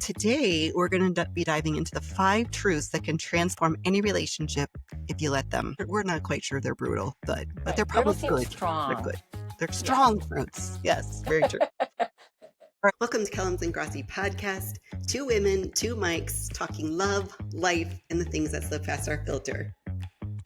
today we're going to be diving into the 5 truths that can transform any relationship if you let them. We're not quite sure they're brutal, but they're Brutal probably seems good. They're strong. good. They're strong truths. Yes, very true. All right, welcome to Kellums and Grossi podcast. 2 women, 2 mics, talking love, life, and the things that slip past our filter.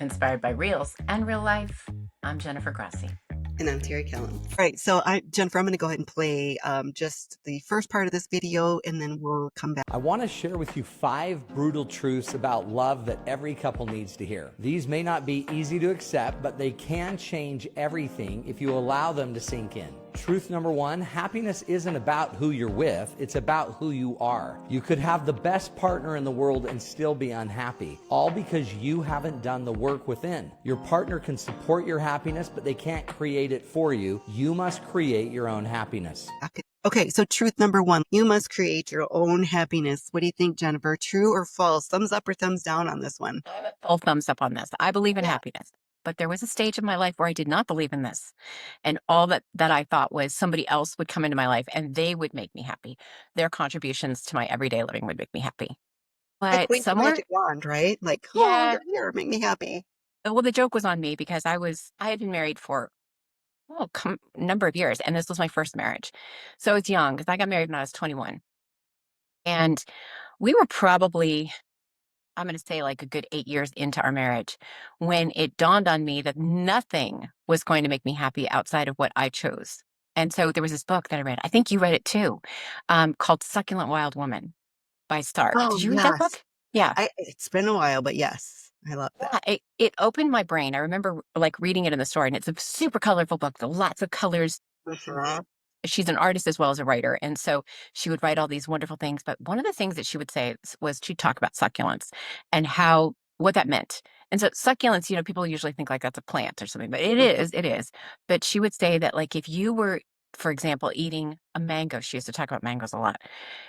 Inspired by reels and real life. I'm Jennifer Grossi. And I'm Terri Kellums. All right, so Jennifer, I'm going to go ahead and play just the first part of this video, and then we'll come back. I want to share with you 5 brutal truths about love that every couple needs to hear. These may not be easy to accept, but they can change everything if you allow them to sink in. Truth number 1, happiness isn't about who you're with, it's about who you are. You could have the best partner in the world and still be unhappy, all because you haven't done the work within. Your partner can support your happiness, but they can't create it for you. You must create your own happiness. Okay, so truth number 1, you must create your own happiness. What do you think, Jennifer? True or false? Thumbs up or thumbs down on this one? I'm a full thumbs up on this. I believe in happiness, but there was a stage in my life where I did not believe in this. And all that I thought was somebody else would come into my life and they would make me happy. Their contributions to my everyday living would make me happy. Like But wave the somewhere, magic wand, right? Like, oh, yeah, you're here, make me happy. well, the joke was on me because I had been married for number of years, and this was my first marriage. So it's young because I got married when I was 21. And we were probably, I'm going to say like a good 8 years into our marriage when it dawned on me that nothing was going to make me happy outside of what I chose. And so there was this book that I read. I think you read it too, called Succulent Wild Woman by Stark. Oh, Did you read that yes. book? Yeah. It's been a while, but yes, I love that. Yeah, it opened my brain. I remember like reading it in the store, and it's a super colorful book, lots of colors. Mhm. She's an artist as well as a writer. And so she would write all these wonderful things. But one of the things that she would say was she'd talk about succulents and what that meant. And so succulents, people usually think like that's a plant or something, but it is. But she would say that like if you were, for example, eating a mango, she used to talk about mangoes a lot.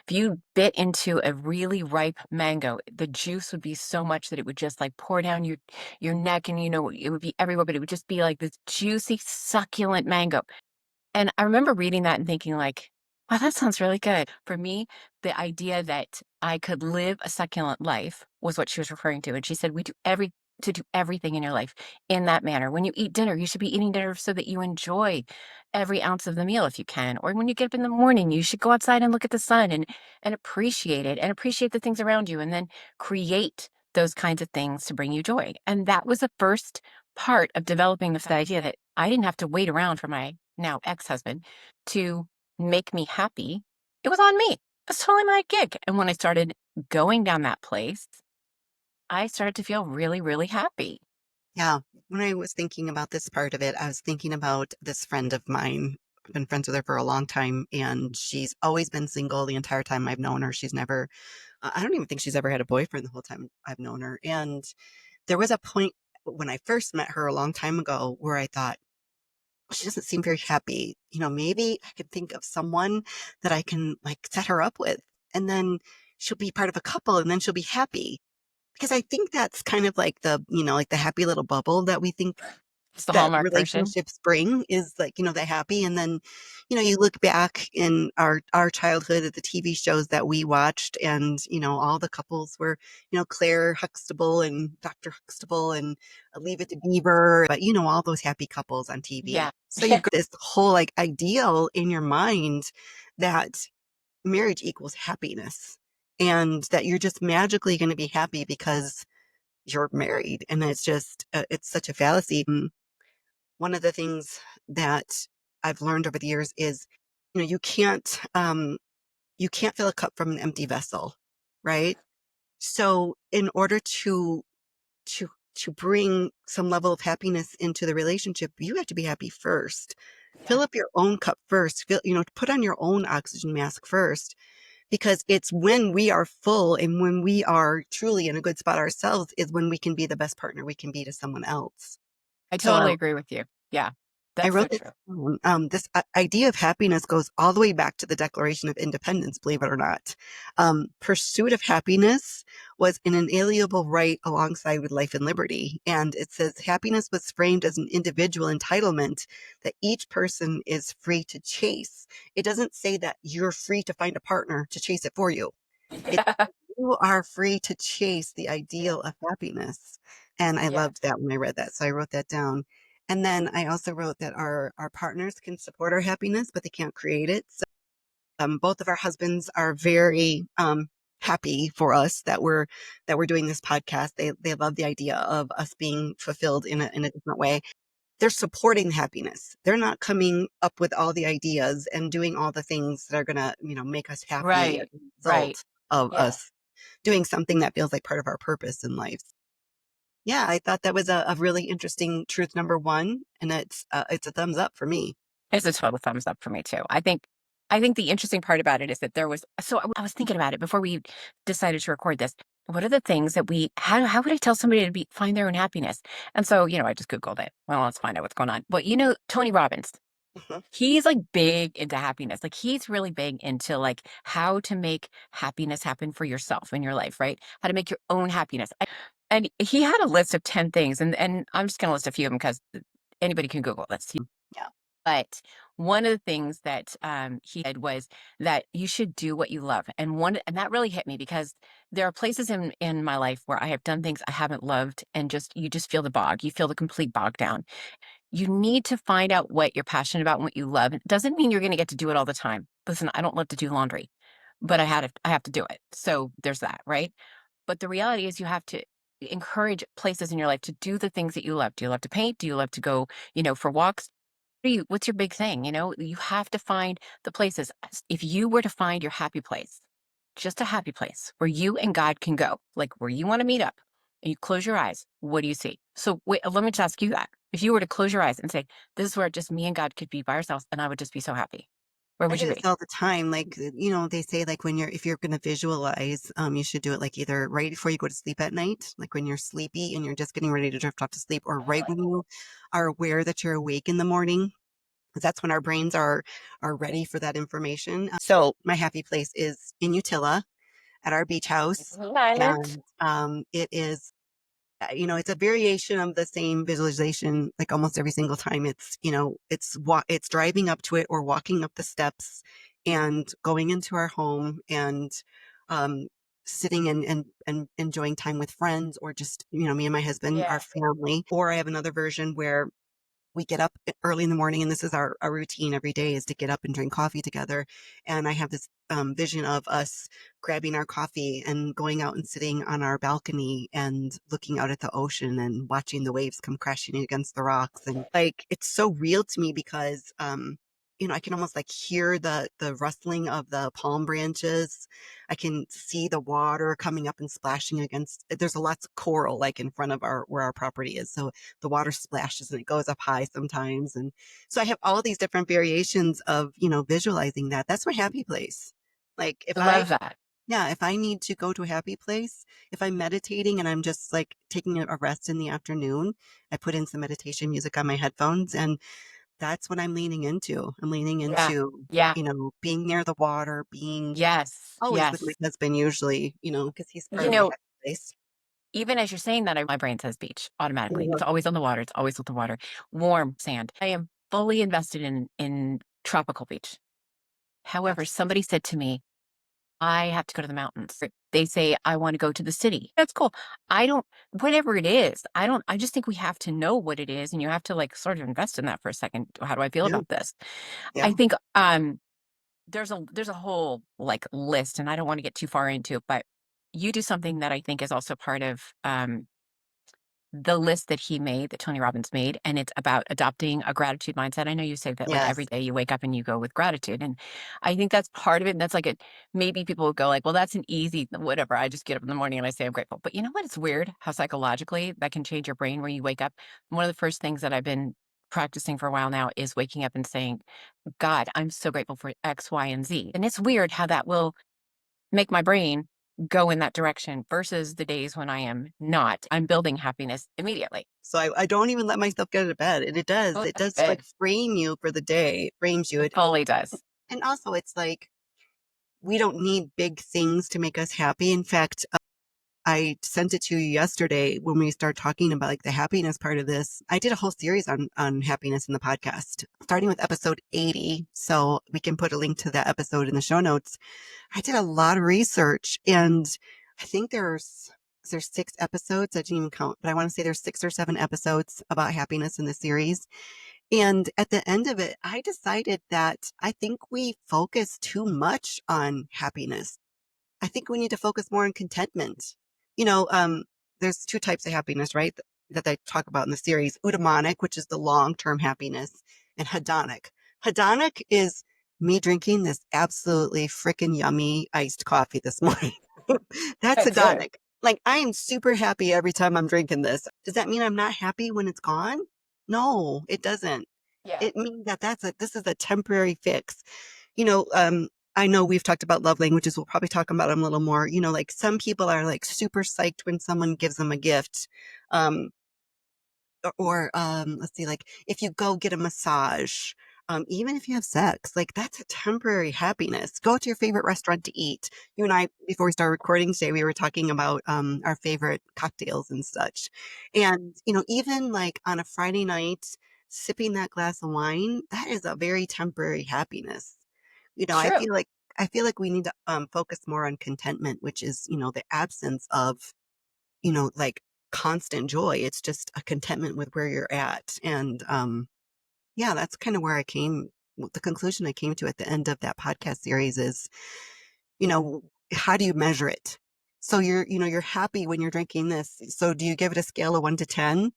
If you bit into a really ripe mango, the juice would be so much that it would just like pour down your neck and it would be everywhere, but it would just be like this juicy, succulent mango. And I remember reading that and thinking like, wow, that sounds really good. For me, the idea that I could live a succulent life was what she was referring to. And she said, to do everything in your life in that manner. When you eat dinner, you should be eating dinner so that you enjoy every ounce of the meal if you can. Or when you get up in the morning, you should go outside and look at the sun and appreciate it and appreciate the things around you and then create those kinds of things to bring you joy. And that was the first part of developing this idea that I didn't have to wait around for my now ex-husband to make me happy. It was on me. It was totally my gig. And when I started going down that place, I started to feel really, really happy. Yeah. When I was thinking about this part of it, I was thinking about this friend of mine. I've been friends with her for a long time, and she's always been single the entire time I've known her. She's never, I don't even think she's ever had a boyfriend the whole time I've known her. And there was a point when I first met her a long time ago where I thought, she doesn't seem very happy. Maybe I could think of someone that I can like set her up with, and then she'll be part of a couple, and then she'll be happy. Because I think that's kind of like like the happy little bubble that we think It's the that Hallmark version. relationships bring is like, the happy. And then, you look back in our childhood at the TV shows that we watched, and, all the couples were, Claire Huxtable and Dr. Huxtable and Leave It to Beaver, but, all those happy couples on TV. Yeah. So you've got this whole like ideal in your mind that marriage equals happiness, and that you're just magically going to be happy because you're married. And it's just, it's such a fallacy. One of the things that I've learned over the years is, you can't fill a cup from an empty vessel, right? So in order to, to bring some level of happiness into the relationship, you have to be happy first. Fill up your own cup first. Put on your own oxygen mask first, because it's when we are full and when we are truly in a good spot ourselves is when we can be the best partner we can be to someone else. I So totally agree with you. Yeah. I That's so wrote this true. down. This idea of happiness goes all the way back to the Declaration of Independence, believe it or not. Pursuit of happiness was an inalienable right alongside with life and liberty. And it says happiness was framed as an individual entitlement that each person is free to chase. It doesn't say that you're free to find a partner to chase it for you. It's you are free to chase the ideal of happiness. And I Yeah. loved that when I read that. So I wrote that down. And then I also wrote that our partners can support our happiness, but they can't create it. So both of our husbands are very happy for us that we're doing this podcast. They love the idea of us being fulfilled in a different way. They're supporting happiness. They're not coming up with all the ideas and doing all the things that are gonna, make us happy as Right. a Right. result of Yeah. us doing something that feels like part of our purpose in life. Yeah, I thought that was a really interesting truth number one, and it's a thumbs up for me. It's a total thumbs up for me too. I think the interesting part about it is that there was so I was thinking about it before we decided to record this. What are the things that we how would I tell somebody to be find their own happiness? And so, I just Googled it. Well, let's find out what's going on. But Tony Robbins, Mhm. he's like big into happiness. Like he's really big into like how to make happiness happen for yourself in your life, right? How to make your own happiness. And he had a list of 10 things and I'm just going to list a few of them because anybody can Google this. Yeah. But one of the things that, he said was that you should do what you love, and that really hit me because there are places in my life where I have done things I haven't loved, and you just feel the bog. You feel the complete bog down. You need to find out what you're passionate about and what you love. It doesn't mean you're gonna get to do it all the time. Listen, I don't love to do laundry, but I have to do it. So there's that, right? But the reality is you have to encourage places in your life to do the things that you love. Do you love to paint? Do you love to go, for walks? What's your big thing? You have to find the places. If you were to find your happy place, just a happy place where you and God can go, like where you want to meet up, and you close your eyes, what do you see? So wait, let me just ask you that. If you were to close your eyes and say, this is where just me and God could be by ourselves, and I would just be so happy, where I would do you this be? all the time. Like, they say like if you're gonna visualize, you should do it like either right before you go to sleep at night, like when you're sleepy and you're just getting ready to drift off to sleep, or right when you are aware that you're awake in the morning. 'Cause that's when our brains are ready for that information. So my happy place is in Utila at our beach house, Island. and it is it's a variation of the same visualization, like almost every single time. It's driving up to it or walking up the steps and going into our home and um, sitting and enjoying time with friends or just, me and my husband, our Yeah. family. Or I have another version where we get up early in the morning, and this is our routine every day, is to get up and drink coffee together. And I have this vision of us grabbing our coffee and going out and sitting on our balcony and looking out at the ocean and watching the waves come crashing against the rocks. And like, it's so real to me because, I can almost like hear the rustling of the palm branches. I can see the water coming up and splashing against. There's a lots of coral like in front of our where our property is. So the water splashes and it goes up high sometimes. And so I have all these different variations of, visualizing that. That's my happy place. Like I love that. yeah, if I need to go to a happy place, if I'm meditating and I'm just like taking a rest in the afternoon, I put in some meditation music on my headphones, and that's what I'm leaning into. I'm leaning Yeah. into, Yeah. being near the water, being Yes. always with my Yes. husband usually, because he's part You of my know, happy place. even as you're saying that, my brain says beach automatically. Yeah. It's always on the water. It's always with the water. Warm sand. I am fully invested in tropical beach. However, Absolutely. somebody said to me, I have to go to the mountains. They say, I want to go to the city. That's cool. I don't, whatever it is, I just think we have to know what it is. And you have to like sort of invest in that for a second. How do I feel Yeah. about this? I Yeah. think, there's a whole like list and I don't want to get too far into it, but you do something that I think is also part of, the list that he made, that Tony Robbins made, and it's about adopting a gratitude mindset. I know you say that like every Yes. day you wake up and you go with gratitude. And I think that's part of it. And that's like maybe people will go like, well, that's an easy whatever. I just get up in the morning and I say I'm grateful. But you know what? It's weird how psychologically that can change your brain where you wake up. One of the first things that I've been practicing for a while now is waking up and saying, God, I'm so grateful for X, Y, and Z. And it's weird how that will make my brain go in that direction versus the days when I am not. I'm building happiness immediately. So I don't even let myself get out of bed. And it does. Oh, It that's does like good. frame you for the day. It frames you. It fully does. And also it's like we don't need big things to make us happy. In fact, I sent it to you yesterday when we started talking about like the happiness part of this. I did a whole series on happiness in the podcast, starting with episode 80. So we can put a link to that episode in the show notes. I did a lot of research, and I think there's 6 episodes. I didn't even count, but I want to say there's 6 or 7 episodes about happiness in the series. And at the end of it, I decided that I think we focus too much on happiness. I think we need to focus more on contentment. You know, there's 2 types of happiness, right? That they talk about in the series: eudaimonic, which is the long-term happiness, and hedonic. Hedonic is me drinking this absolutely freaking yummy iced coffee this morning. That's That's it. hedonic. Like, I am super happy every time I'm drinking this. Does that mean I'm not happy when it's gone? No, it doesn't. Yeah. It means that this is a temporary fix. You know, I know we've talked about love languages. We'll probably talk about them a little more. You know, like some people are like super psyched when someone gives them a gift. Um, let's see, like if you go get a massage, even if you have sex, like that's a temporary happiness. Go to your favorite restaurant to eat. You and I, before we started recording today, we were talking about our favorite cocktails and such. And, you know, even like on a Friday night, sipping that glass of wine, that is a very temporary happiness. You know, True. I feel like we need to focus more on contentment, which is, you know, the absence of, you know, like constant joy. It's just a contentment with where you're at. And yeah, that's kind of where the conclusion I came to at the end of that podcast series is, you know, how do you measure it? So you know, you're happy when you're drinking this. So do you give it a scale of 1 to 10?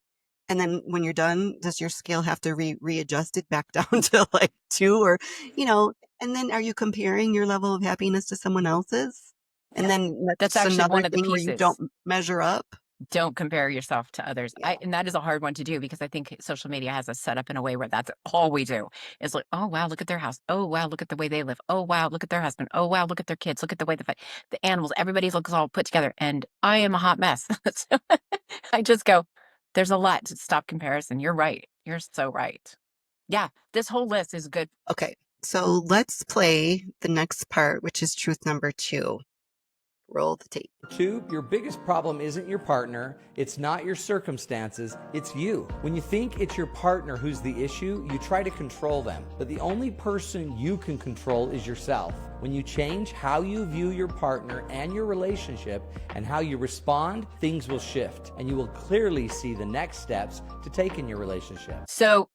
And then when you're done, does your scale have to readjust it back down to like 2, or, you know, and then are you comparing your level of happiness to someone else's? And Yeah. then that's That's just actually another one of the thing where you pieces. don't measure up. Don't compare yourself to others. Yeah. And that is a hard one to do because I think social media has us set up in a way where that's all we do is like, oh wow, look at their house. Oh wow, look at the way they live. Oh wow, look at their husband. Oh wow, look at their kids. Look at the way the animals. Everybody looks all put together, and I am a hot mess. So I just go, there's a lot to stop comparison. You're right. You're so right. Yeah, this whole list is good. Okay. So let's play the next part, which is truth number 2. Roll the tape. 2, your biggest problem isn't your partner, it's not your circumstances, it's you. When you think it's your partner who's the issue, you try to control them. But the only person you can control is yourself. When you change how you view your partner and your relationship and how you respond, things will shift and you will clearly see the next steps to take in your relationship. So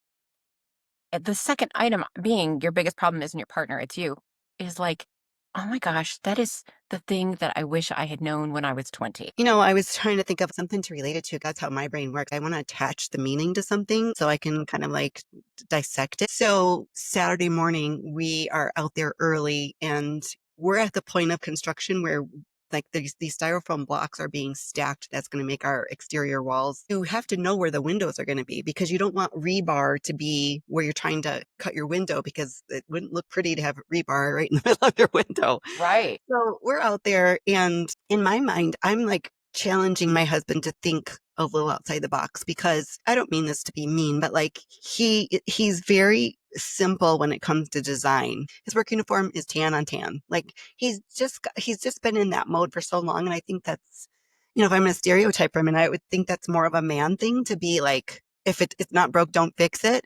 the second item being your biggest problem isn't your partner, it's you, is like, oh my gosh, that is the thing that I wish I had known when I was 20. You know, I was trying to think of something to relate it to. That's how my brain works. I want to attach the meaning to something so I can kind of like dissect it. So Saturday morning, we are out there early, and we're at the point of construction where like these styrofoam blocks are being stacked. That's going to make our exterior walls. You have to know where the windows are going to be because you don't want rebar to be where you're trying to cut your window, because it wouldn't look pretty to have rebar right in the middle of your window. Right. So we're out there, and in my mind, I'm like challenging my husband to think a little outside the box, because I don't mean this to be mean, but like he's very simple when it comes to design. His work uniform is tan on tan. Like he's just been in that mode for so long, and I think that's, you know, if I'm gonna stereotype him, and I would think that's more of a man thing to be like, if it's not broke, don't fix it.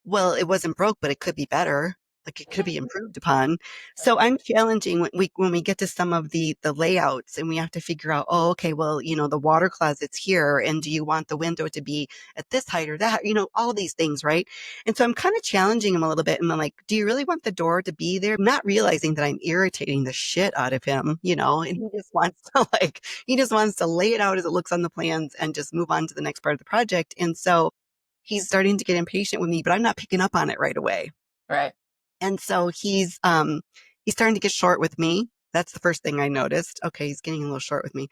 Well, it wasn't broke, but it could be better. Like it could be improved upon. So I'm challenging when we get to some of the layouts, and we have to figure out, oh, okay, well, you know, the water closet's here, and do you want the window to be at this height or that? You know, all these things, right? And so I'm kind of challenging him a little bit, and I'm like, do you really want the door to be there? Not realizing that I'm irritating the shit out of him, you know, and he just wants to lay it out as it looks on the plans and just move on to the next part of the project. And so he's starting to get impatient with me, but I'm not picking up on it right away. Right. And so he's starting to get short with me. That's the first thing I noticed. Okay, he's getting a little short with me.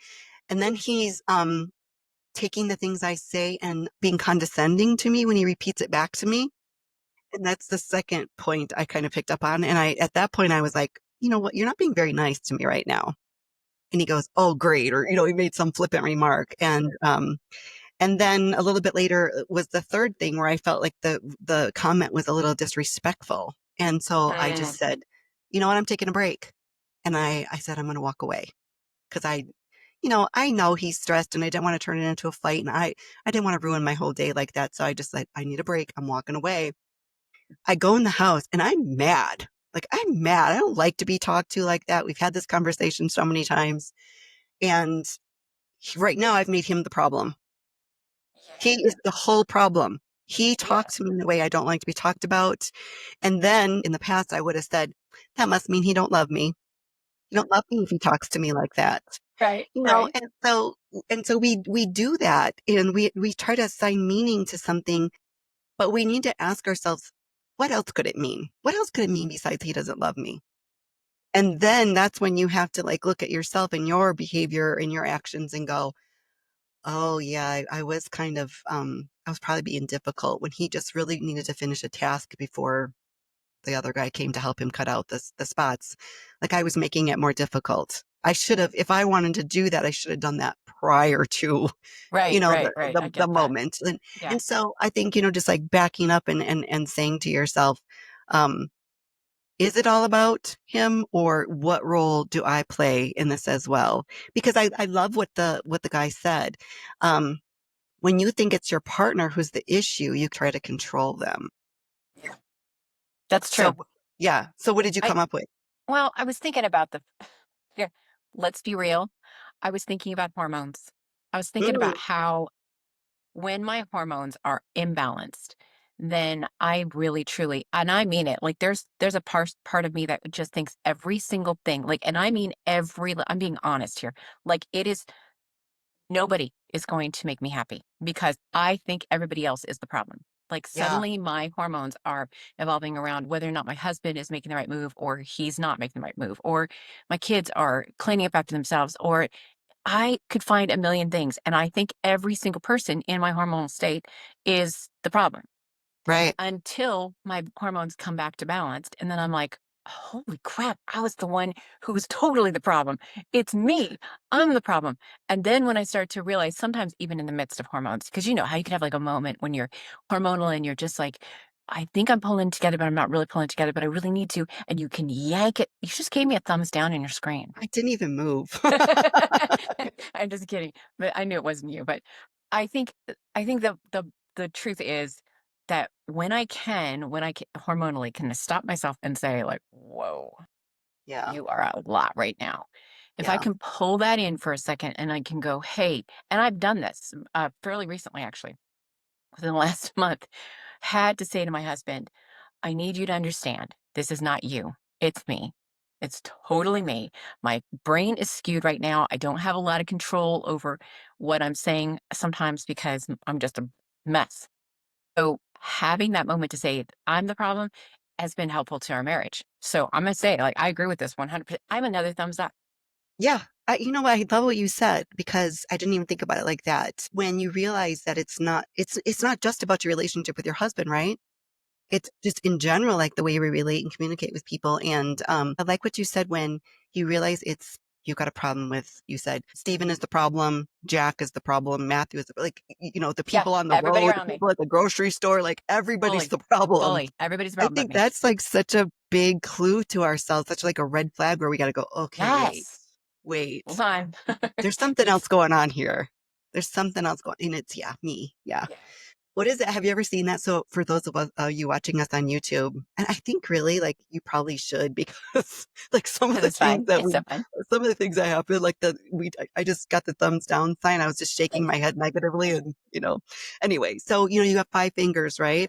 And then he's taking the things I say and being condescending to me when he repeats it back to me. And that's the second point I kind of picked up on. And at that point I was like, you know what, you're not being very nice to me right now. And he goes, oh, great. Or, you know, he made some flippant remark. And then a little bit later was the third thing where I felt like the comment was a little disrespectful. And so I Mm. just said, you know what, I'm taking a break. And I said, I'm going to walk away, because I know he's stressed and I didn't want to turn it into a fight. And I didn't want to ruin my whole day like that. So I just like, I need a break. I'm walking away. I go in the house and I'm mad. Like, I'm mad. I don't like to be talked to like that. We've had this conversation so many times. And right now, I've made him the problem. He is the whole problem. He Yeah. talks to me in a way I don't like to be talked about. And then in the past, I would have said, that must mean he don't love me. He don't love me if he talks to me like that. Right. You know, Right. and so we do that and we try to assign meaning to something, but we need to ask ourselves, what else could it mean? What else could it mean besides he doesn't love me? And then that's when you have to like look at yourself and your behavior and your actions and go, oh yeah, I was kind of I was probably being difficult when he just really needed to finish a task before the other guy came to help him cut out the spots. Like I was making it more difficult. I should have, if I wanted to do that, I should have done that prior to, Right. the Right. Right. I the get that. moment. Yeah. And so I think, just like backing up and saying to yourself, um, is it all about him or what role do I play in this as well? Because I love what the guy said. Um, when you think it's your partner who's the issue, you try to control them. That's So true. yeah. So what did you I come up with? Well, I was thinking about the yeah, let's be real. I was thinking about hormones. I was thinking Mm, about how when my hormones are imbalanced, then I really truly, and I mean it, like there's a part of me that just thinks every single thing, like, and I mean I'm being honest here. Like it is nobody is going to make me happy because I think everybody else is the problem. Like yeah. suddenly my hormones are evolving around whether or not my husband is making the right move or he's not making the right move, or my kids are cleaning up after themselves, or I could find a million things. And I think every single person in my hormonal state is the problem Right. until my hormones come back to balanced. And then I'm like, holy crap, I was the one who was totally the problem. It's me. I'm the problem. And then when I start to realize, sometimes even in the midst of hormones, because you know how you can have like a moment when you're hormonal and you're just like, I think I'm pulling together, but I'm not really pulling together, but I really need to. And you can yank it. You just gave me a thumbs down in your screen. I didn't even move. I'm just kidding, but I knew it wasn't you. But I think the truth is that when I can hormonally can stop myself and say like, "Whoa, Yeah. you are a lot right now." If I Yeah. can pull that in for a second and I can go, "Hey," and I've done this fairly recently, actually, within the last month, had to say to my husband, I need you to understand this is not you. It's me. It's totally me. My brain is skewed right now. I don't have a lot of control over what I'm saying sometimes because I'm just a mess. So having that moment to say I'm the problem has been helpful to our marriage. So I'm gonna say, like, I agree with this 100%. I'm another thumbs up. Yeah. What? I love what you said because I didn't even think about it like that. When you realize that it's not just about your relationship with your husband, right? It's just in general, like the way we relate and communicate with people. And I like what you said when you realize you got a problem with, you said, Stephen is the problem, Jack is the problem, Matthew is like, the Yeah, people on the everybody road, the around me, people at the grocery store, like everybody's fully, the problem. fully. Everybody's a I problem but think me. that's like such a big clue to ourselves, such like a red flag where we got to go, okay, wait, Yes. Full wait. time. There's something else going on here. There's something else going, and it's, yeah, me. Yeah. Yeah. What is it? Have you ever seen that? So for those of us, you watching us on YouTube, and I think really like you probably should because like Because it's fun. It's so fun. some of the things that happen, like I just got the thumbs down sign. I was just shaking my head negatively and, anyway, so, you have five fingers, right?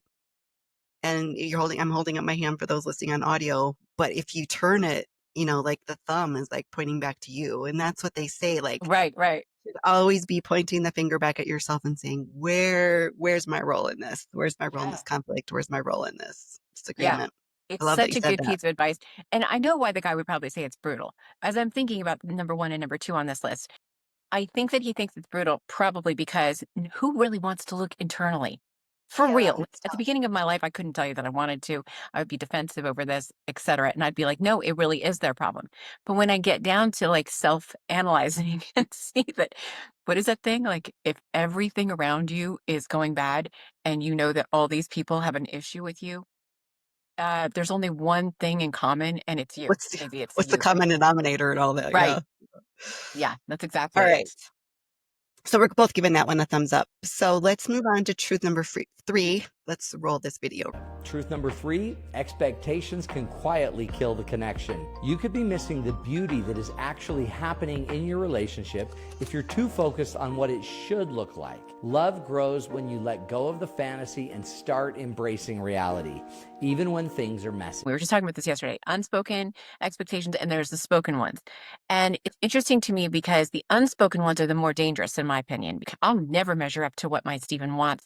And I'm holding up my hand for those listening on audio. But if you turn it, like the thumb is like pointing back to you. And that's what they say, like Right, right. always be pointing the finger back at yourself and saying, where's my role in this? Where's my role in this Yeah. conflict? Where's my role in this Yeah. disagreement? I It's love that you such a said good that. piece of advice. And I know why the guy would probably say it's brutal. As I'm thinking about number one and number two on this list, I think that he thinks it's brutal probably because who really wants to look internally? For Yeah, real. it's At the tough. beginning of my life, I couldn't tell you that I wanted to. I would be defensive over this, etc. And I'd be like, no, it really is their problem. But when I get down to like self analyzing and see that, what is that thing? Like, if everything around you is going bad and you know that all these people have an issue with you, There's only one thing in common, and it's you. What's the Maybe it's what's the you. common denominator and all that? Right. Yeah. Yeah, that's All exactly right. it. So we're both giving that one a thumbs up. So let's move on to truth number three. Let's roll this video. Truth number 3, expectations can quietly kill the connection. You could be missing the beauty that is actually happening in your relationship if you're too focused on what it should look like. Love grows when you let go of the fantasy and start embracing reality, even when things are messy. We were just talking about this yesterday. Unspoken expectations, and there's the spoken ones. And it's interesting to me because the unspoken ones are the more dangerous, in my opinion, because I'll never measure up to what my Stephen wants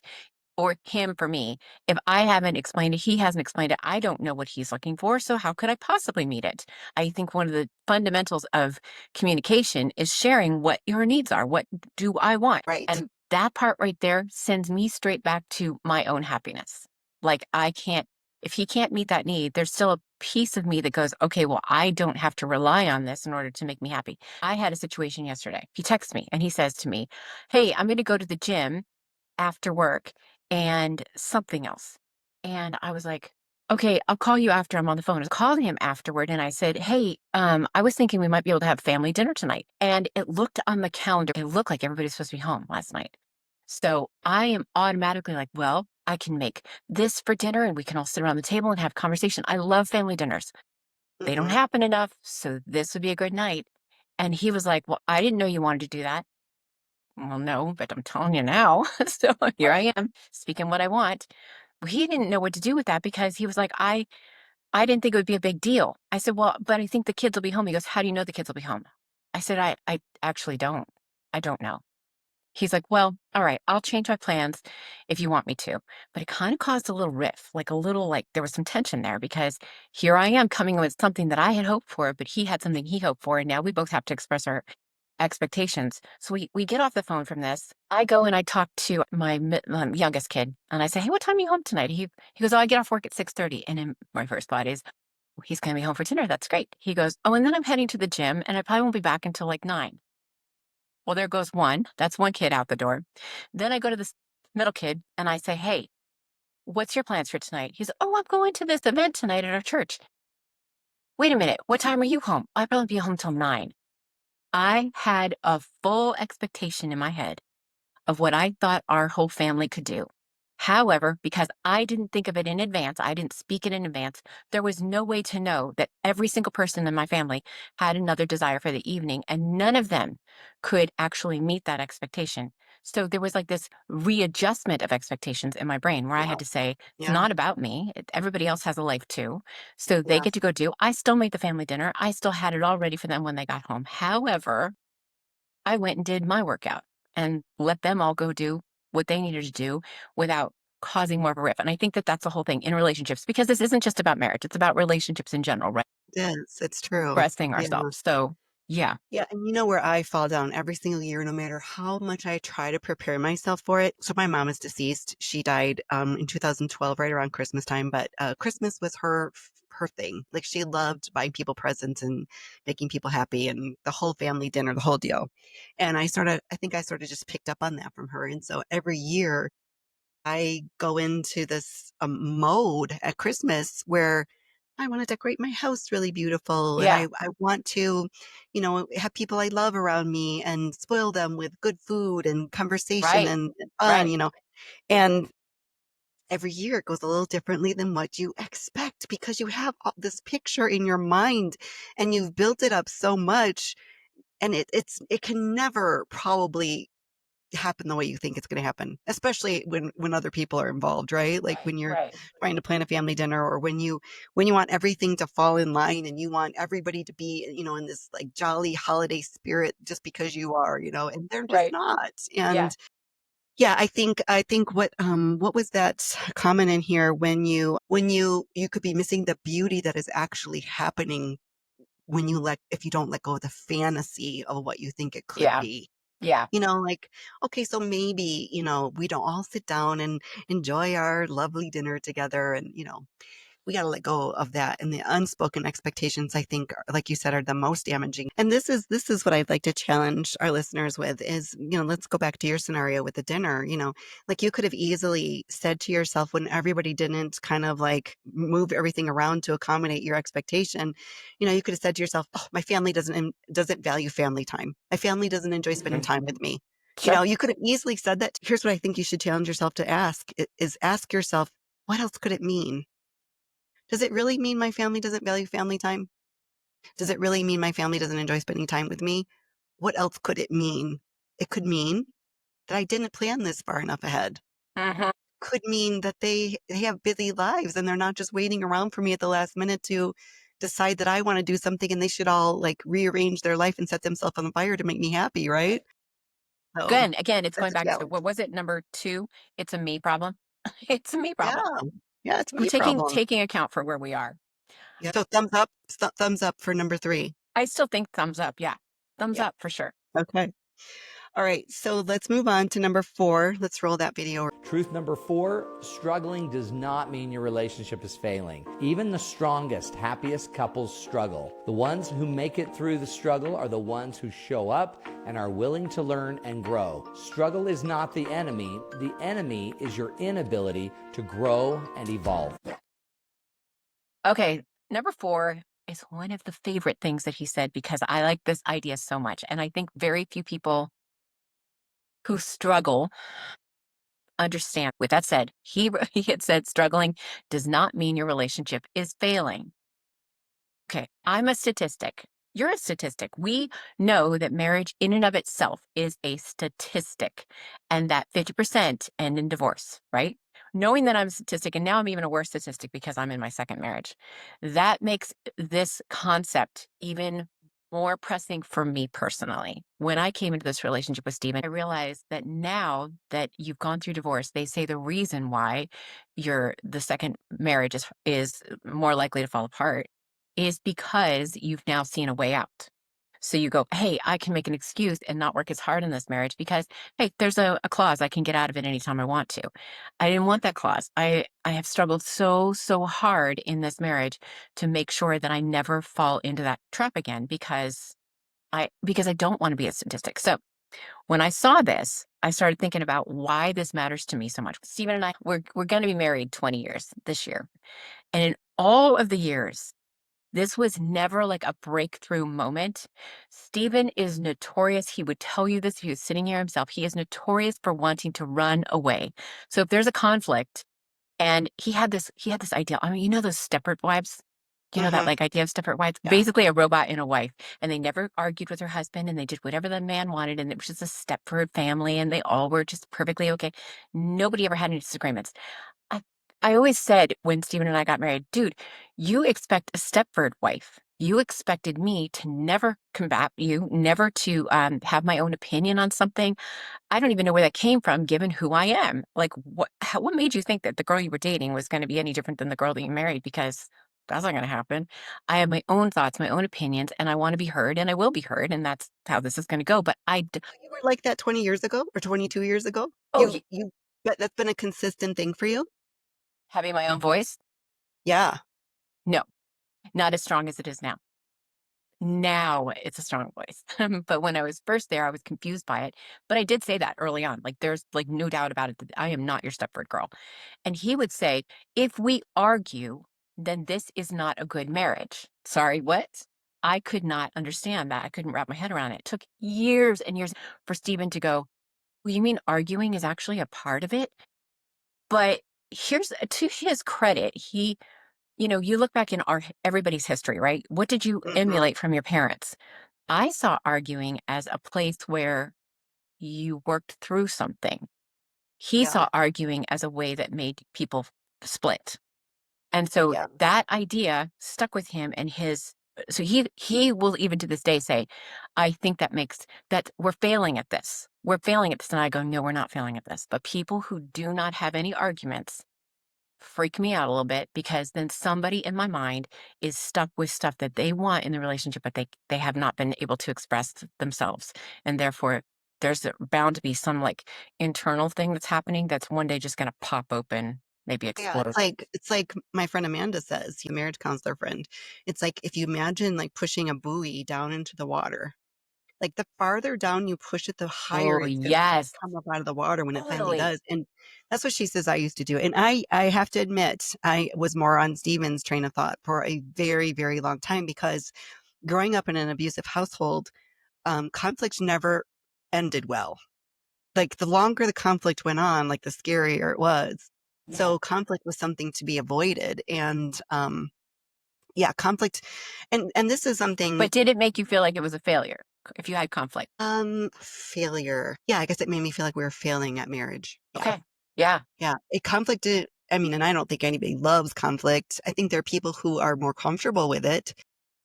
or him for me. If I haven't explained it, he hasn't explained it, I don't know what he's looking for. So how could I possibly meet it? I think one of the fundamentals of communication is sharing what your needs are. What do I want? Right. And that part right there sends me straight back to my own happiness. Like I can't, if he can't meet that need, there's still a piece of me that goes, okay, well, I don't have to rely on this in order to make me happy. I had a situation yesterday. He texts me and he says to me, hey, I'm going to go to the gym after work and something else. And I was like, okay, I'll call you after I'm on the phone. I was calling him afterward and I said, hey, I was thinking we might be able to have family dinner tonight. And it looked on the calendar, it looked like everybody's supposed to be home last night. So I am automatically like, well, I can make this for dinner and we can all sit around the table and have conversation. I love family dinners. They don't Hmm. happen enough. So this would be a good night. And he was like, well, I didn't know you wanted to do that. Well, no, but I'm telling you now. So here I am speaking what I want. Well, he didn't know what to do with that because he was like, I didn't think it would be a big deal. I said, well, but I think the kids will be home. He goes, how do you know the kids will be home? I said, I actually don't. I don't know. He's like, well, all right, I'll change my plans if you want me to. But it kind of caused a little riff, like a little, like there was some tension there because here I am coming with something that I had hoped for, but he had something he hoped for. And now we both have to express our expectations. So we get off the phone from this. I go and I talk to my youngest kid, and I say, "Hey, what time are you home tonight?" He goes, "Oh, I get off work at 6:30." And then my first thought is, "Well, he's going to be home for dinner. That's great." He goes, "Oh, and then I'm heading to the gym, and I probably won't be back until like 9." Well, there goes one. That's one kid out the door. Then I go to this middle kid, and I say, "Hey, what's your plans for tonight?" He's, "Oh, I'm going to this event tonight at our church." Wait a minute. What time are you home? I'll probably be home till 9. I had a full expectation in my head of what I thought our whole family could do. However, because I didn't think of it in advance, I didn't speak it in advance, there was no way to know that every single person in my family had another desire for the evening, and none of them could actually meet that expectation. So there was like this readjustment of expectations in my brain where I had Wow. to say, it's Yeah. not about me. Everybody else has a life too. So they Yeah. get to go do. I still made the family dinner. I still had it all ready for them when they got home. However, I went and did my workout and let them all go do what they needed to do without causing more of a rift. And I think that that's the whole thing in relationships because this isn't just about marriage, it's about relationships in general, right? It is. It's true. Expressing Yeah. ourselves. So, yeah, Yeah, and you know where I fall down every single year, no matter how much I try to prepare myself for it. So my mom is deceased. She died in 2012, right around Christmas time. But Christmas was her thing. Like she loved buying people presents and making people happy, and the whole family dinner, the whole deal. And I think I sort of just picked up on that from her. And so every year I go into this mode at Christmas where I want to decorate my house really beautiful and yeah, I want to, have people I love around me and spoil them with good food and conversation right, and fun, right, And every year it goes a little differently than what you expect because you have this picture in your mind and you've built it up so much and it can never probably happen the way you think it's going to happen, especially when other people are involved, right? Like right, when you're right, trying to plan a family dinner or when you want everything to fall in line and you want everybody to be, in this like jolly holiday spirit just because you are, and they're just right. not. Yeah, And yeah, I think what was that comment in here when you could be missing the beauty that is actually happening when if you don't let go of the fantasy of what you think it could yeah, be. yeah, Like, okay, so maybe, we don't all sit down and enjoy our lovely dinner together and, we got to let go of that. And the unspoken expectations, I think, like you said, are the most damaging. And this is what I'd like to challenge our listeners with is, let's go back to your scenario with the dinner, like you could have easily said to yourself when everybody didn't kind of like move everything around to accommodate your expectation, you could have said to yourself, "Oh, my family doesn't value family time. My family doesn't enjoy spending time with me." Sure. You could have easily said that. Here's what I think you should challenge yourself to is ask yourself, what else could it mean? Does it really mean my family doesn't value family time? Does it really mean my family doesn't enjoy spending time with me? What else could it mean? It could mean that I didn't plan this far enough ahead. Mhm. Could mean that they have busy lives and they're not just waiting around for me at the last minute to decide that I want to do something and they should all like rearrange their life and set themselves on fire to make me happy, right? So Again, it's that's going a back to challenge. what was it, number 2? It's a me problem. It's a me Yeah. problem. Yeah, it's I'm me taking problem. taking account for where we are. Yeah. So thumbs up for number 3. I still think thumbs up, yeah. Thumbs Yeah. up for sure. Okay. All right. So let's move on to number 4. Let's roll that video. Truth number 4, struggling does not mean your relationship is failing. Even the strongest, happiest couples struggle. The ones who make it through the struggle are the ones who show up and are willing to learn and grow. Struggle is not the enemy. The enemy is your inability to grow and evolve. Okay, number 4 is one of the favorite things that he said because I like this idea so much, and I think very few people who struggle understand. With that said, he had said struggling does not mean your relationship is failing. Okay, I'm a statistic. You're a statistic. We know that marriage in and of itself is a statistic and that 50% end in divorce, right? Knowing that I'm a statistic, and now I'm even a worse statistic because I'm in my second marriage, that makes this concept even more pressing for me personally. When I came into this relationship with Steven, I realized that now that you've gone through divorce, they say the reason why the second marriage is more likely to fall apart is because you've now seen a way out. So you go, hey, I can make an excuse and not work as hard in this marriage because, hey, there's a clause I can get out of it anytime I want to. I didn't want that clause. I have struggled so hard in this marriage to make sure that I never fall into that trap again because I don't want to be a statistic. So when I saw this, I started thinking about why this matters to me so much. Stephen and I, we're going to be married 20 years this year. And in all of the years, this was never like a breakthrough moment. Stephen is notorious. He would tell you this if he was sitting here himself. He is notorious for wanting to run away. So if there's a conflict and he had this idea. I mean, those Stepford wives? That Mhm. like idea of Stepford wives? Yeah. Basically a robot and a wife. And they never argued with her husband and they did whatever the man wanted. And it was just a Stepford family and they all were just perfectly okay. Nobody ever had any disagreements. I I always said when Steven and I got married, "Dude, you expect a Stepford wife. You expected me to never combat you, never to, have my own opinion on something. I don't even know where that came from given who I am. Like, what made you think that the girl you were dating was gonna be any different than the girl that you married? Because that's not gonna happen. I have my own thoughts, my own opinions, and I wanna be heard, and I will be heard, and that's how this is gonna go, but I d." You were like that 20 years ago or 22 years ago? Oh, ye That's been a consistent thing for you? having my own voice? Yeah. No, not as strong as it is now. Now it's a strong voice. But when I was first there, I was confused by it. But I did say that early on. Like, there's like no doubt about it that I am not your Stepford girl. And he would say, if we argue, then this is not a good marriage. Sorry, what? I could not understand that. I couldn't wrap my head around it. It took years and years for Stephen to go, well, you mean arguing is actually a part of it? But here's to his credit, you look back in everybody's history, right? What did you Mhm. emulate from your parents? I saw arguing as a place where you worked through something. He Yeah. saw arguing as a way that made people split. And so Yeah. that idea stuck with him and so he will even to this day say, I think that makes that we're failing at this. We're failing at this. And I go, no, we're not failing at this. But people who do not have any arguments freak me out a little bit because then somebody in my mind is stuck with stuff that they want in the relationship, but they have not been able to express themselves. And therefore, bound to be some like internal thing that's happening that's one day just going to pop open maybe Yeah, explode. it's like my friend Amanda says, marriage counselor friend. It's like if you imagine like pushing a buoy down into the water. Like, the farther down you push it, the higher Oh, it's gonna yes, come up out of the water when it finally totally. does, and that's what she says I used to do, and I have to admit, I was more on Steven's train of thought for a very, very long time because growing up in an abusive household, conflict never ended well. Like, the longer the conflict went on, like, the scarier it was. Yeah. So, conflict was something to be avoided, and, yeah, conflict and this is something But did it make you feel like it was a failure if you had conflict? failure. Yeah, I guess it made me feel like we were failing at marriage. Yeah. Okay. Yeah. Yeah. A conflict did I mean, and I don't think anybody loves conflict. I think there are people who are more comfortable with it.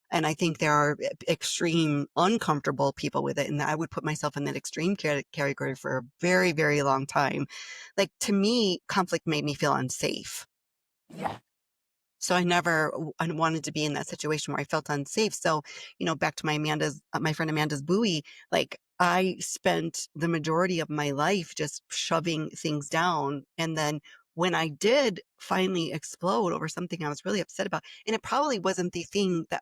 And I think there are extreme uncomfortable people with it. And I would put myself in that extreme category for a very, very long time. Like to me, conflict made me feel unsafe. Yeah. So I never I wanted to be in that situation where I felt unsafe. So, back to my friend Amanda's buoy, like I spent the majority of my life just shoving things down. And then when I did finally explode over something I was really upset about, and it probably wasn't the thing that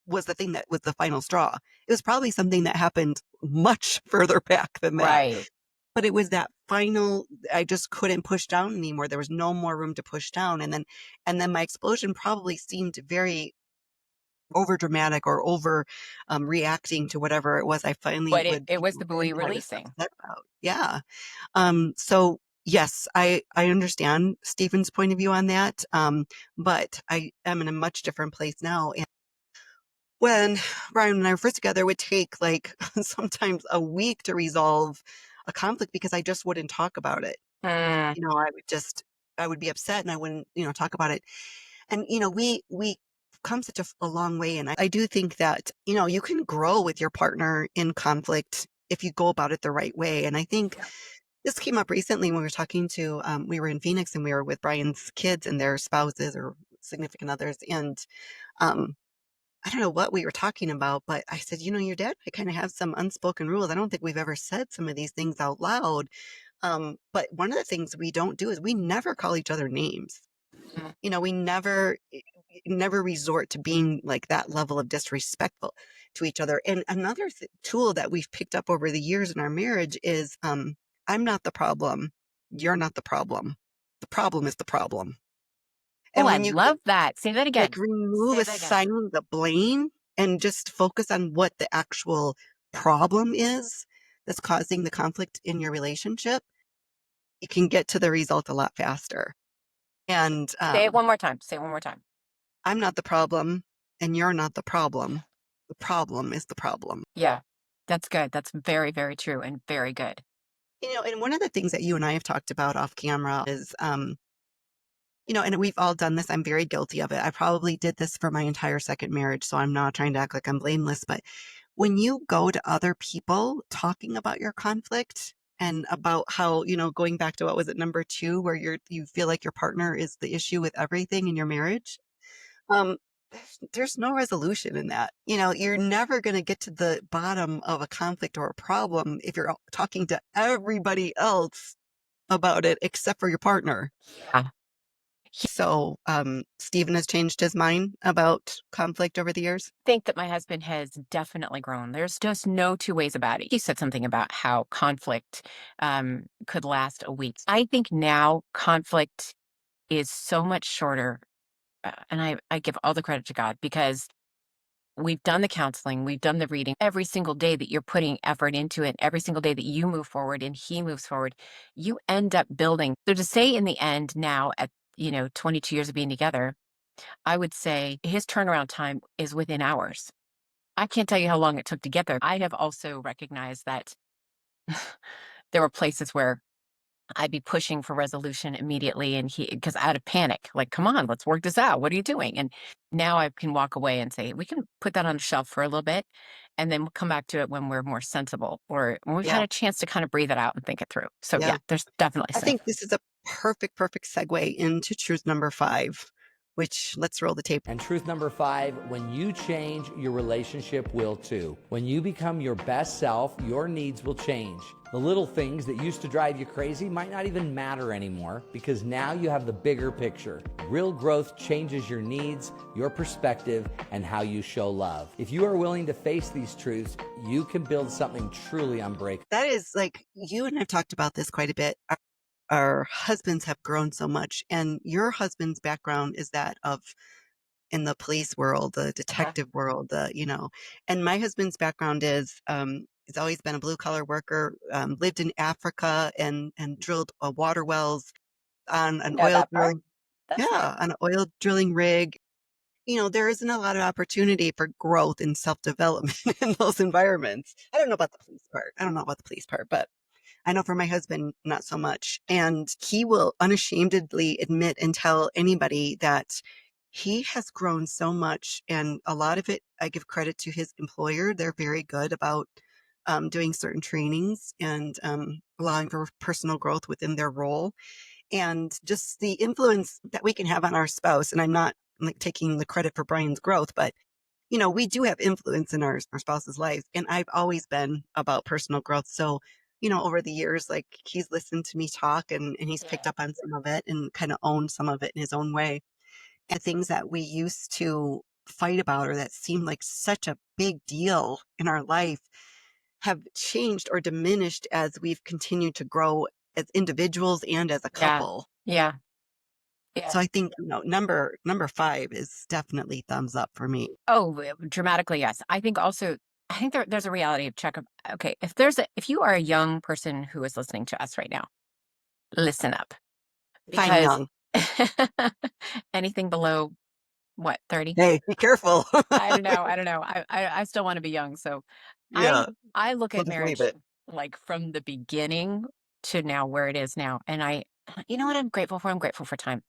was the final straw. It was probably something that happened much further back than that. Right. But it was that final I just couldn't push down anymore. There was no more room to push down, and then my explosion probably seemed very overdramatic or reacting to whatever it was I finally But it would, it was the really buoy got releasing. upset about. Yeah. So, yes, I understand Stephen's point of view on that, but I am in a much different place now, and when Brian and I were first together, it would take, like, sometimes a week to resolve a conflict because I just wouldn't talk about it. Mm. I would be upset and I wouldn't, talk about it. And, we come such a long way. And I do think that, you can grow with your partner in conflict if you go about it the right way. And I think this came up recently when we were in Phoenix and we were with Brian's kids and their spouses or significant others. And, um, I don't know what we were talking about, but I said, your dad, I kind of have some unspoken rules. I don't think we've ever said some of these things out loud. But one of the things we don't do is we never call each other names. Mm. We never resort to being like that level of disrespectful to each other. And another tool that we've picked up over the years in our marriage is I'm not the problem. You're not the problem. The problem is the problem. Oh, And I when you love that. Say that like again. remove Say that again. assigning the blame and just focus on what the actual problem is that's causing the conflict in your relationship, you can get to the result a lot faster. And Say it one more time. Say it one more time. I'm not the problem, and you're not the problem. The problem is the problem. Yeah. That's good. That's very, very true and very good. And one of the things that you and I have talked about off camera is, and we've all done this. I'm very guilty of it. I probably did this for my entire second marriage, so I'm not trying to act like I'm blameless. But when you go to other people talking about your conflict and about how, going back to what was it, number two, where you feel like your partner is the issue with everything in your marriage, um, there's no resolution in that. You're never going to get to the bottom of a conflict or a problem if you're talking to everybody else about it except for your partner. Yeah. So, Stephen has changed his mind about conflict over the years. Think that my husband has definitely grown. There's just no two ways about it. He said something about how conflict could last a week. I think now conflict is so much shorter. And I give all the credit to God because we've done the counseling, we've done the reading. Every single day that you're putting effort into it, every single day that you move forward and he moves forward, you end up building. So to say in the end now at 22 years of being together, I would say his turnaround time is within hours. I can't tell you how long it took to get there. I have also recognized that there were places where I'd be pushing for resolution immediately and because out of panic, like, come on, let's work this out. What are you doing? And now I can walk away and say, we can put that on a shelf for a little bit and then we'll come back to it when we're more sensible or when we've had Yeah. a chance to kind of breathe it out and think it through. So yeah, Yeah. there's definitely I some. think this is a perfect, perfect segue into truth number five. which let's roll the tape. And truth number 5, when you change, your relationship will too. When you become your best self, your needs will change. The little things that used to drive you crazy might not even matter anymore because now you have the bigger picture. Real growth changes your needs, your perspective, and how you show love. If you are willing to face these truths, you can build something truly unbreakable. That is like, you and I've talked about this quite a bit. Our husbands have grown so much, and your husband's background is that of in the police world, the Uh-huh. detective world, and my husband's background is he's always been a blue collar worker, lived in Africa and drilled water wells on I an know oil that part. drill, That's nice. yeah, on an oil drilling rig. There isn't a lot of opportunity for growth and self development in those environments. I don't know about the police part. I don't know about the police part, but I know for my husband, not so much. And he will unashamedly admit and tell anybody that he has grown so much. And a lot of it, I give credit to his employer. They're very good about doing certain trainings and allowing for personal growth within their role. And just the influence that we can have on our spouse. And I'm not like taking the credit for Brian's growth, but we do have influence in our spouse's life. And I've always been about personal growth. So, over the years, like he's listened to me talk and he's picked Yeah. up on some of it and kind of owned some of it in his own way. And things that we used to fight about or that seemed like such a big deal in our life have changed or diminished as we've continued to grow as individuals and as a Yeah. couple. Yeah. Yeah. So I think, number 5 is definitely thumbs up for me. Oh, dramatically, yes. I think there's a reality of check. Okay, if you are a young person who is listening to us right now, listen up Fine because young. anything below what 30? Hey, be careful. I don't know. I don't know. I still want to be young, so I Yeah, I look we'll at just leave marriage it. like from the beginning to now where it is now, and you know what I'm grateful for? I'm grateful for time.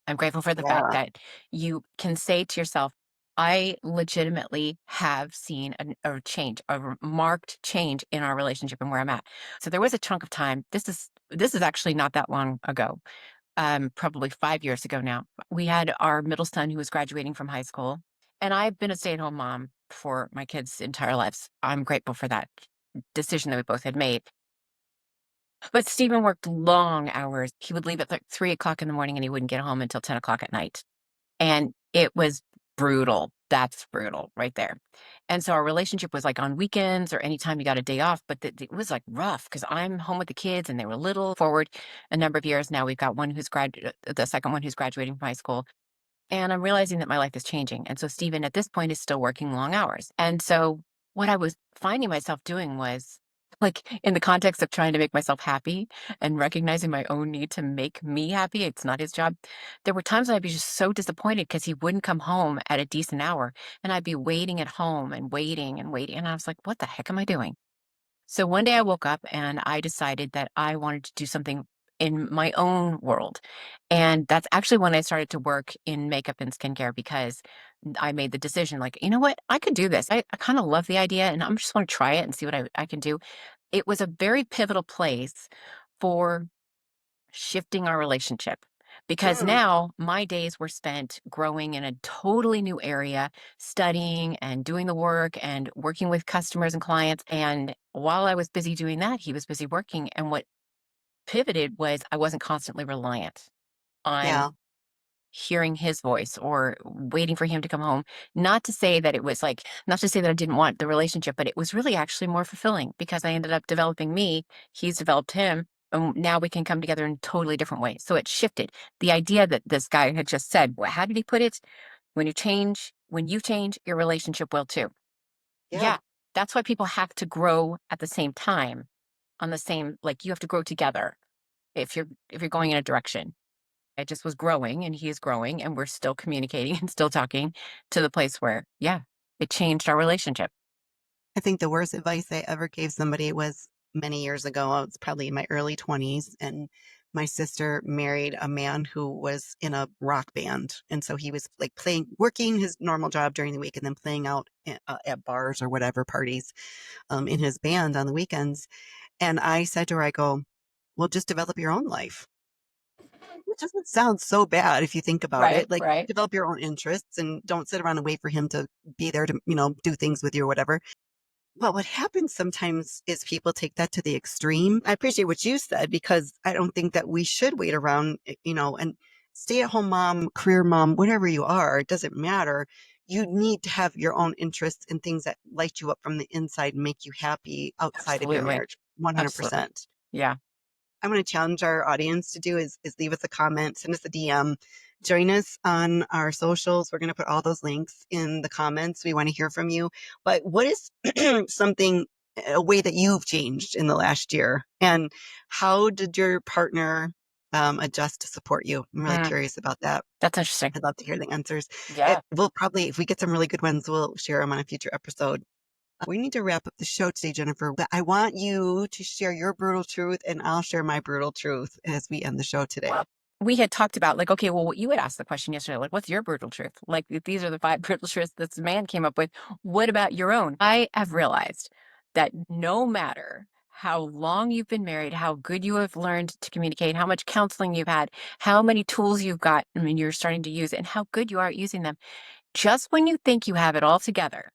I'm grateful for the fact Yeah. that you can say to yourself, I legitimately have seen a change, marked change in our relationship and where I'm at. So there was a chunk of time. This is actually not that long ago, probably 5 years ago now. We had our middle son who was graduating from high school, and I've been a stay-at-home mom for my kids' entire lives. I'm grateful for that decision that we both had made. But Stephen worked long hours. He would leave at like 3 o'clock in the morning and he wouldn't get home until 10 o'clock at night. And it was brutal. That's brutal right there. And so our relationship was like on weekends or anytime you got a day off, but it was like rough because I'm home with the kids and they were little forward a number of years. Now we've got the second one who's graduating from high school. And I'm realizing that my life is changing. And so Stephen at this point is still working long hours. And so what I was finding myself doing was like in the context of trying to make myself happy and recognizing my own need to make me happy, it's not his job. There were times when I'd be just so disappointed because he wouldn't come home at a decent hour and I'd be waiting at home and waiting and waiting. And I was like, what the heck am I doing? So one day I woke up and I decided that I wanted to do something in my own world. And that's actually when I started to work in makeup and skincare because I made the decision like, you know what? I could do this. I kind of love the idea and I'm just want to try it and see what I can do. It was a very pivotal place for shifting our relationship because Mm, now my days were spent growing in a totally new area, studying and doing the work and working with customers and clients. And while I was busy doing that, he was busy working. And what pivoted was I wasn't constantly reliant on yeah. hearing his voice or waiting for him to come home. Not to say that it was like, not to say that I didn't want the relationship, but it was really actually more fulfilling because I ended up developing me, he's developed him, and now we can come together in totally different ways. So it shifted. The idea that this guy had just said, well, how did he put it? When you change, your relationship will too. Yeah. Yeah, that's why people have to grow at the same time on the same, like you have to grow together if you're going in a direction. I just was growing and he is growing and we're still communicating and still talking to the place where, yeah, it changed our relationship. I think the worst advice I ever gave somebody was many years ago. I was probably in my early 20s, and my sister married a man who was in a rock band. And so he was like working his normal job during the week and then playing out at bars or whatever parties in his band on the weekends. And I said to her, I go, well, just develop your own life. It doesn't sound so bad if you think about Right, it. Like, right. develop your own interests and don't sit around and wait for him to be there to, you know, do things with you or whatever. But what happens sometimes is people take that to the extreme. I appreciate what you said because I don't think that we should wait around, you know, and stay at home mom, career mom, whatever you are, it doesn't matter. You need to have your own interests and things that light you up from the inside and make you happy outside of your Absolutely. marriage. Absolutely. 100%. Yeah. I'm going to challenge our audience to do is leave us a comment, send us a DM, join us on our socials. We're going to put all those links in the comments. We want to hear from you. But what is something, a way that you've changed in the last year? And how did your partner adjust to support you? I'm really Mm, curious about that. that's interesting. I'd love to hear the answers. Yeah. We'll probably, if we get some really good ones, we'll share them on a future episode. We need to wrap up the show today, Jennifer, but I want you to share your brutal truth and I'll share my brutal truth as we end the show today. We had talked about like, okay, well, what you had asked the question yesterday, like, what's your brutal truth? Like, if these are the five brutal truths this man came up with. What about your own? I have realized that no matter how long you've been married, how good you have learned to communicate, how much counseling you've had, how many tools you've got, I mean, you're starting to use, and how good you are at using them, just when you think you have it all together,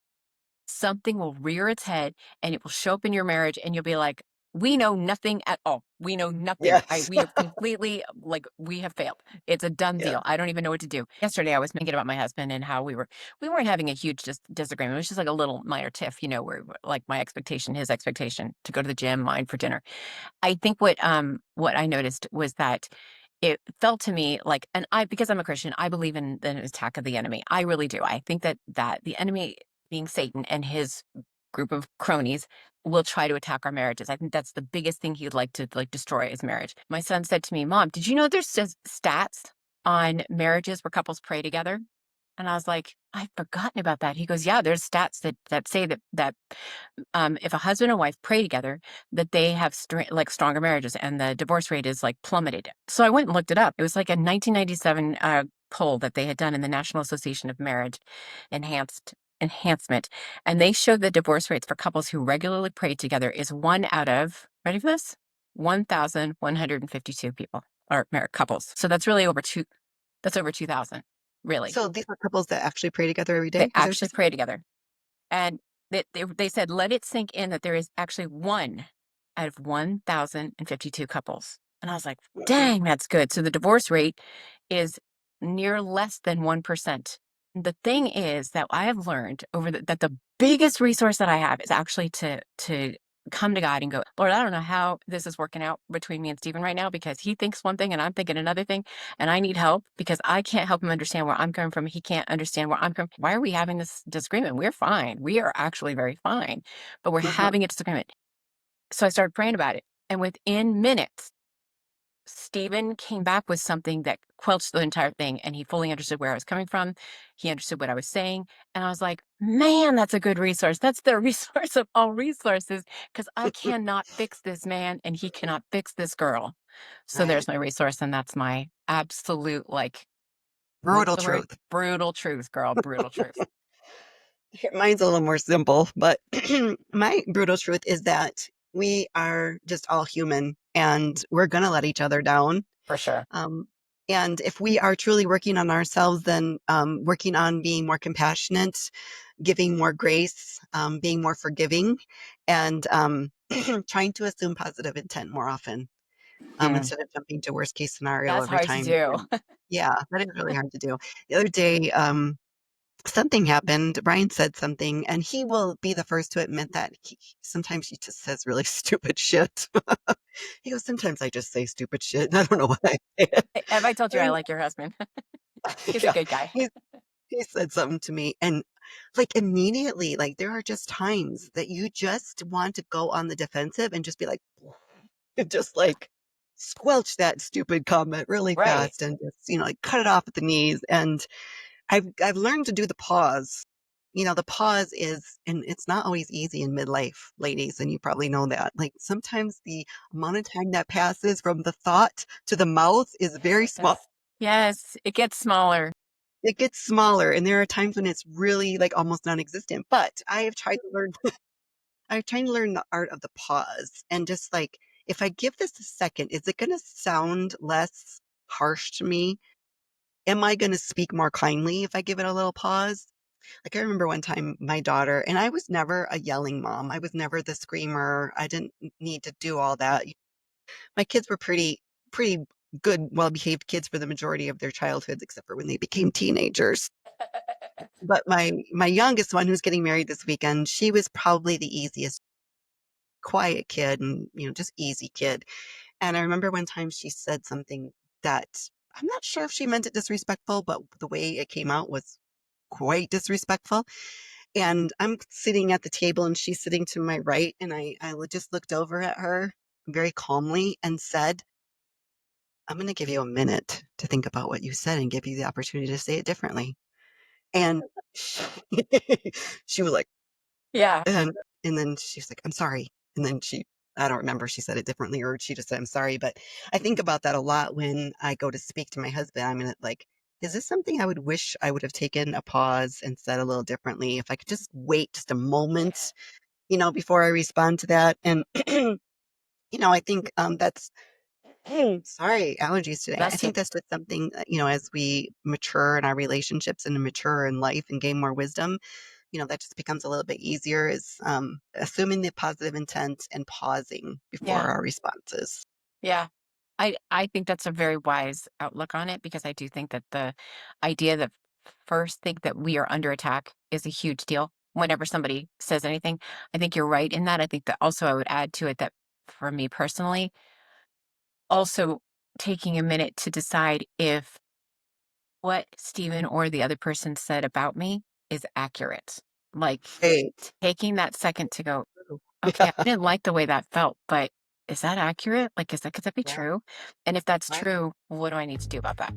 something will rear its head and it will show up in your marriage and you'll be like, we know nothing at all. We know nothing. Yes. We have completely, like, we have failed. It's a done Yeah. deal. I don't even know what to do. Yesterday I was thinking about my husband and how we weren't having a huge disagreement. It was just like a little minor tiff, you know, where like my expectation, his expectation to go to the gym, mine for dinner. I think what I noticed was that it felt to me like, and I, because I'm a Christian, I believe in the attack of the enemy. I really do. I think that the enemy, being Satan and his group of cronies, will try to attack our marriages. I think that's the biggest thing he'd like to like destroy his marriage. My son said to me, "Mom, did you know there's stats on marriages where couples pray together?" And I was like, "I've forgotten about that." He goes, "Yeah, there's stats that say that if a husband and wife pray together, that they have like stronger marriages, and the divorce rate is like plummeted." So I went and looked it up. It was like a 1997 poll that they had done in the National Association of Marriage Enhancement, and they showed the divorce rates for couples who regularly pray together is one out of, ready for this, 1,152 people or married couples. So that's really over two. That's over 2,000, really. So these are couples that actually pray together every They day? Is that what you actually said? pray together. And they said, let it sink in that there is actually one out of 1,052 couples. And I was like, Mhm. dang, that's good. So the divorce rate is near less than 1%. The thing is that I have learned that the biggest resource that I have is actually to come to God and go, Lord, I don't know how this is working out between me and Stephen right now, because he thinks one thing and I'm thinking another thing, and I need help because I can't help him understand where I'm coming from. He can't understand where I'm coming from. Why are we having this disagreement? We're fine. We are actually very fine, but we're Uh-huh. having a disagreement. So I started praying about it. And within minutes, Stephen came back with something that quelched the entire thing, and he fully understood where I was coming from. He understood what I was saying. And I was like, man, that's a good resource. That's the resource of all resources, because I cannot fix this man and he cannot fix this girl. So Right. there's my resource. And that's my absolute, like, what's Brutal the word? truth. Brutal truth, girl. Brutal truth. Mine's a little more simple, but my brutal truth is that we are just all human and we're going to let each other down. For sure. Um, and if we are truly working on ourselves, then working on being more compassionate, giving more grace, being more forgiving, and trying to assume positive intent more often Mm, instead of jumping to worst case scenario that's every hard to time. do. And yeah, that is really hard to do. The other day, something happened. Brian said something, and he will be the first to admit that sometimes he just says really stupid shit. He goes, "Sometimes I just say stupid shit. And I don't know why I say it." Have I told you I And like your husband? He's a yeah, good guy. he he said something to me, and like immediately, like there are just times that you just want to go on the defensive and just be like, just like squelch that stupid comment really Right. fast and just like cut it off at the knees. And I've learned to do the pause. The pause is, and it's not always easy in midlife, ladies, and you probably know that. Like sometimes the amount of time that passes from the thought to the mouth is very small. Yes. Yes. It gets smaller. It gets smaller, and there are times when it's really like almost non-existent. But I have tried to learn. I'm trying to learn the art of the pause and just like if I give this a second, is it going to sound less harsh to me, am I going to speak more kindly if I give it a little pause? Like, I remember one time my daughter, and I was never a yelling mom. I was never the screamer. I didn't need to do all that. My kids were pretty good, well-behaved kids for the majority of their childhoods, except for when they became teenagers. But my youngest one, who's getting married this weekend, she was probably the easiest, quiet kid and, just easy kid. And I remember one time she said something that I'm not sure if she meant it disrespectful, but the way it came out was quite disrespectful. And I'm sitting at the table and she's sitting to my right. And I just looked over at her very calmly and said, I'm going to give you a minute to think about what you said and give you the opportunity to say it differently. And she, she was like, Yeah. and, and then she's like, I'm sorry. And then I don't remember if she said it differently or she just said, I'm sorry. But I think about that a lot when I go to speak to my husband. I'm gonna like, is this something I would wish I would have taken a pause and said a little differently? If I could just wait just a moment, before I respond to that. And, I think that's, sorry, allergies today. I Bless you. think that's just something, as we mature in our relationships and mature in life and gain more wisdom, that just becomes a little bit easier is assuming the positive intent and pausing before Yeah. our responses. Yeah. I think that's a very wise outlook on it because I do think that the idea that first think that we are under attack is a huge deal whenever somebody says anything. I think you're right in that. I think that also I would add to it that for me personally, also taking a minute to decide if what Steven or the other person said about me is accurate. Like Right. taking that second to go, okay, Yeah. I didn't like the way that felt, but is that accurate? Like, could that be Yeah. true? And if that's Right. true, what do I need to do about that?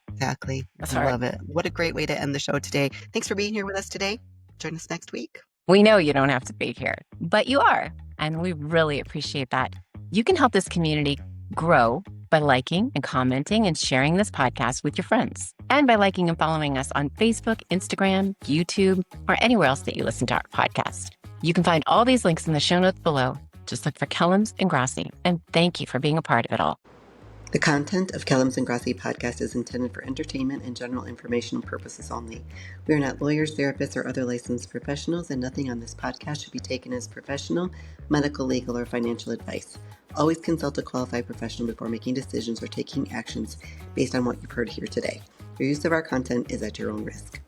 Exactly. I Sorry. love it. What a great way to end the show today. Thanks for being here with us today. Join us next week. We know you don't have to be here, but you are. And we really appreciate that. You can help this community grow by liking and commenting and sharing this podcast with your friends. And by liking and following us on Facebook, Instagram, YouTube, or anywhere else that you listen to our podcast. You can find all these links in the show notes below. Just look for Kellums and Grossi. And thank you for being a part of it all. The content of Kellums and Grossi podcast is intended for entertainment and general informational purposes only. We are not lawyers, therapists, or other licensed professionals, and nothing on this podcast should be taken as professional, medical, legal, or financial advice. Always consult a qualified professional before making decisions or taking actions based on what you've heard here today. Your use of our content is at your own risk.